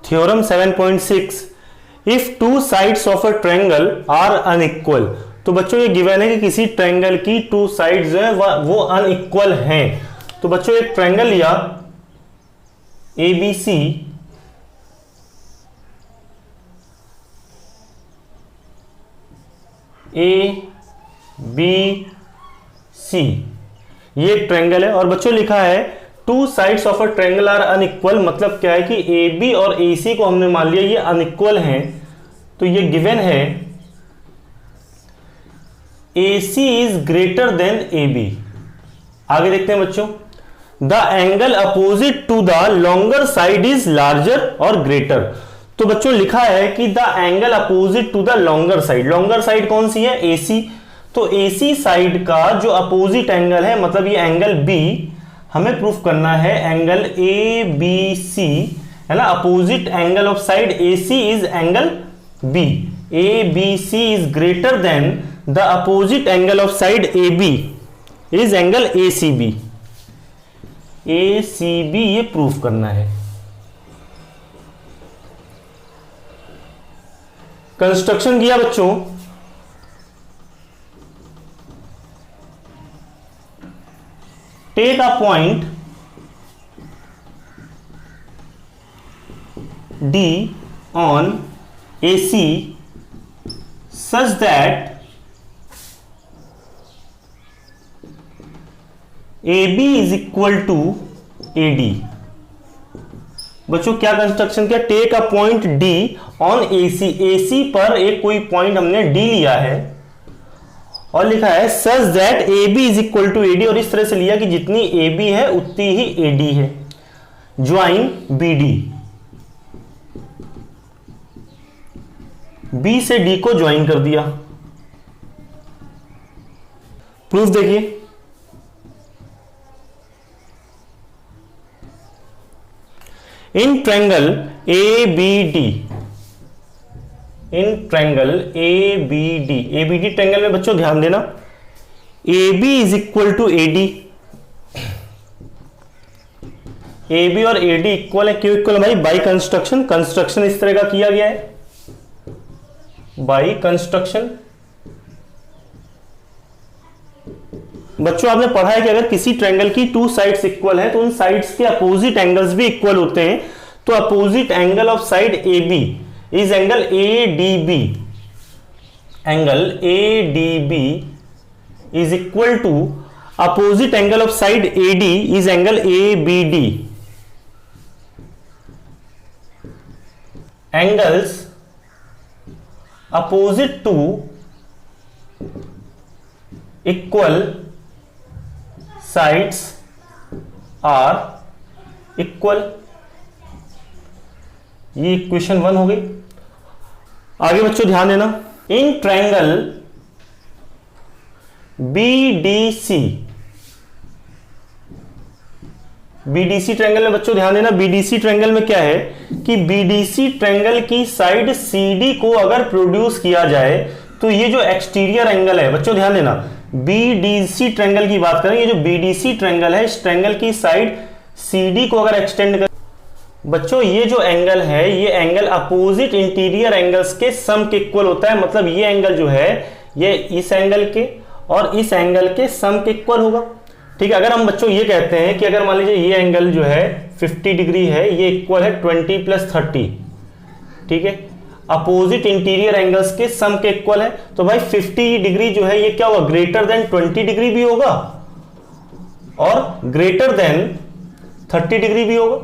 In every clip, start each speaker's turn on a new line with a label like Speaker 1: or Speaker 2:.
Speaker 1: Theorem 7.6, if two sides of a triangle are unequal. तो बच्चों ये गिवन है कि किसी ट्रायंगल की टू साइड्स जो है वो अनइक्वल हैं। तो बच्चों एक ट्रायंगल लिया ABC, ABC ये एक ट्रायंगल है और बच्चों लिखा है two sides of a triangle are unequal. मतलब क्या है कि AB और AC को हमने मान लिया ये अनइक्वल हैं। तो ये गिवन है AC is greater than AB। आगे देखते हैं बच्चों, the angle opposite to the longer side is larger और ग्रेटर। तो बच्चों लिखा है कि the angle opposite to the longer side कौन सी है? AC। तो AC साइड का जो अपोजिट एंगल है, मतलब ये एंगल B, हमें प्रूफ करना है एंगल ABC है ना। Opposite angle of side AC is angle B। ABC is greater than the opposite angle of side AB is angle ACB। ACB ये प्रूफ करना है। कंस्ट्रक्शन किया बच्चों, take a point D on AC such that AB is equal to AD। बच्चों क्या construction किया? Take a point D on AC। AC पर एक कोई पॉइंट हमने D लिया है और लिखा है such that AB is equal to AD, और इस तरह से लिया कि जितनी AB है उतनी ही AD है। ज्वाइन BD, B से D को ज्वाइन कर दिया। प्रूफ देखिए, in triangle ABD, in triangle ABD triangle में बच्चों ध्यान देना, AB is equal to AD। AB और AD इक्वल है। क्यों इक्वल है भाई? बाई कंस्ट्रक्शन इस तरह का किया गया है, बाई कंस्ट्रक्शन। बच्चों आपने पढ़ा है कि अगर किसी ट्रायंगल की टू साइड्स इक्वल है तो उन साइड्स के अपोजिट एंगल्स भी इक्वल होते हैं। तो opposite angle of side AB is angle ADB। Angle ADB is equal to opposite angle of side AD is angle ABD। Angles opposite to equal sides are equal. ये equation 1 हो गई। आगे बच्चों ध्यान देना, इन ट्रायंगल BDC ट्रायंगल में बच्चों ध्यान देना, BDC ट्रायंगल में क्या है कि BDC ट्रायंगल की साइड CD को अगर प्रोड्यूस किया जाए तो ये जो एक्सटीरियर एंगल है, बच्चों ध्यान देना, BDC ट्रायंगल की बात करें, ये जो BDC ट्रायंगल है इस ट्रायंगल की साइड CD को अगर एक्सटेंड कर, बच्चों ये जो एंगल है ये एंगल अपोजिट इंटीरियर एंगल्स के सम के इक्वल होता है। मतलब ये एंगल जो है ये इस एंगल के और इस एंगल के सम के इक्वल होगा। ठीक है, अगर हम बच्चों ये कहते हैं कि अगर मान लीजिए ये एंगल जो है 50 डिग्री है, ये इक्वल है 20 + 30। ठीक है, अपोजिट इंटीरियर एंगल्स के सम के इक्वल है, तो भाई 50 डिग्री जो है ये क्या होगा? ग्रेटर देन 20 डिग्री भी होगा और ग्रेटर देन 30 डिग्री भी होगा।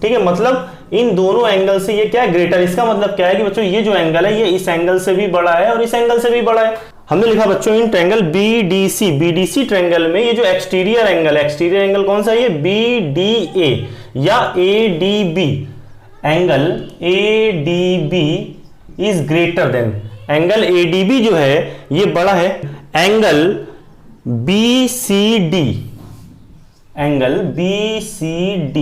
Speaker 1: ठीक है, मतलब इन दोनों एंगल से ये क्या है? ग्रेटर। इसका मतलब क्या है कि बच्चों ये जो एंगल है ये इस एंगल से भी बड़ा है और इस एंगल से भी बड़ा है। हमने लिखा बच्चों इन ट्रायंगल BDC ट्रायंगल में ये जो एक्सटीरियर एंगल कौन सा है? ये BDA या ADB। Angle ADB is greater than, angle ADB जो है ये बड़ा है एंगल BCD। एंगल BCD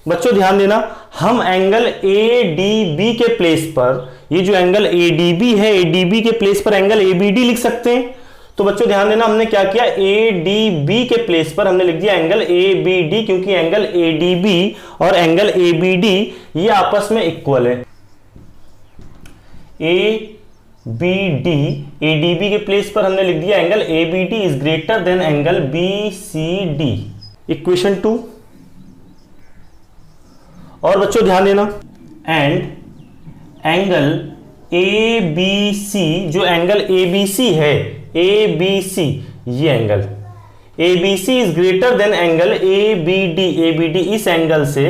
Speaker 1: बच्चों ध्यान देना, हम एंगल ADB के प्लेस पर, ये जो एंगल ADB है, ADB के प्लेस पर एंगल ABD लिख सकते हैं। तो बच्चों ध्यान देना, हमने क्या किया, ए डी बी के प्लेस पर हमने लिख दिया एंगल ए बी डी, क्योंकि एंगल ए डी बी और एंगल ए बी डी ये आपस में इक्वल है। A B D, A D B के प्लेस पर हमने लिख दिया angle A B D is greater than angle B C D, equation 2। और बच्चों ध्यान देना, and angle A B C, जो एंगल ए बी सी है, ए बी सी, ये angle A B C is greater than angle A B D, A B D इस angle से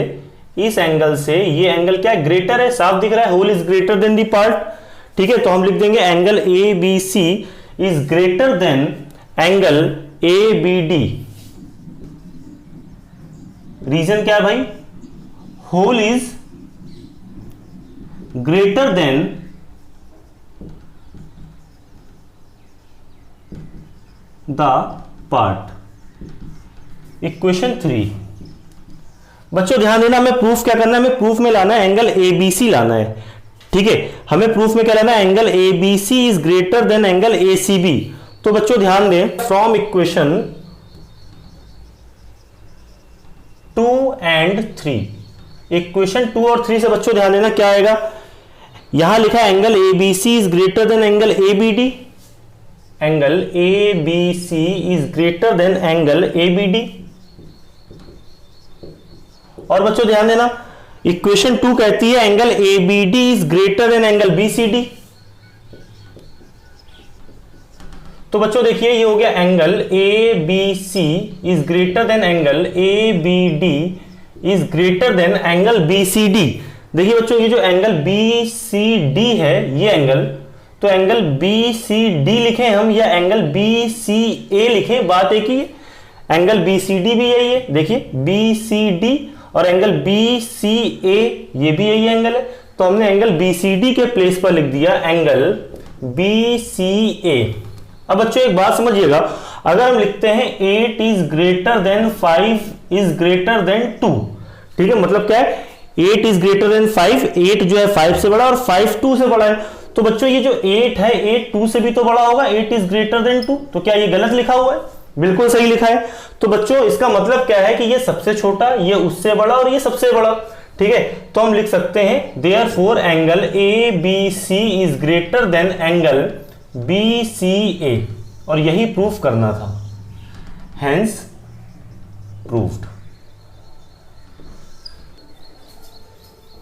Speaker 1: ये एंगल क्या है, ग्रेटर है, साफ दिख रहा है, whole is greater than the part. ठीक है, तो हम लिख देंगे angle A B C is greater than angle A B D. Reason क्या है भाई, whole is greater than the part, equation 3। बच्चों ध्यान देना, हमें प्रूफ क्या करना है, हमें प्रूफ में लाना है एंगल ए बी सी लाना है। ठीक है, हमें प्रूफ में क्या लाना है, angle A B C is greater than angle A C B. तो बच्चों ध्यान दें, फ्रॉम इक्वेशन 2 एंड 3, इक्वेशन 2 और 3 से बच्चों ध्यान देना क्या आएगा, यहां लिखा है angle A B C is greater than angle A B D, angle A B C is greater than angle A B D. और बच्चों ध्यान देना, इक्वेशन 2 कहती है angle A B D is greater than angle B C D. तो बच्चों देखिए, ये हो गया angle A B C is greater than angle A B D is greater than angle B C D. देखिए बच्चों, ये जो एंगल बी सी डी है, ये एंगल, तो एंगल बी सी डी लिखें हम या एंगल बी सी ए लिखें, बात एक ही है, एंगल बी सी डी भी यही है। देखिए बी सी डी और एंगल बी सी ए ये भी यही एंगल है, तो हमने एंगल बी सी डी के प्लेस पर लिख दिया एंगल बी सी ए। अब बच्चों एक बात समझिएगा, अगर हम लिखते हैं 8 is greater then 5 is greater then 2, ठीक है, मतलब क्या है, 8 इज ग्रेटर देन 5, 8 जो है 5 से बड़ा और 5 2 से बड़ा है। तो बच्चों ये जो 8 है, 8 2 से भी तो बड़ा होगा, 8 इज ग्रेटर देन 2, तो क्या ये गलत लिखा हुआ है, बिल्कुल सही लिखा है। तो बच्चों इसका मतलब क्या है कि ये सबसे छोटा, ये उससे बड़ा और ये सबसे बड़ा। ठीक है, तो हम लिख सकते हैं therefore angle A B C is greater than angle B C A, और यही प्रूफ करना था, हेंस प्रूव्ड।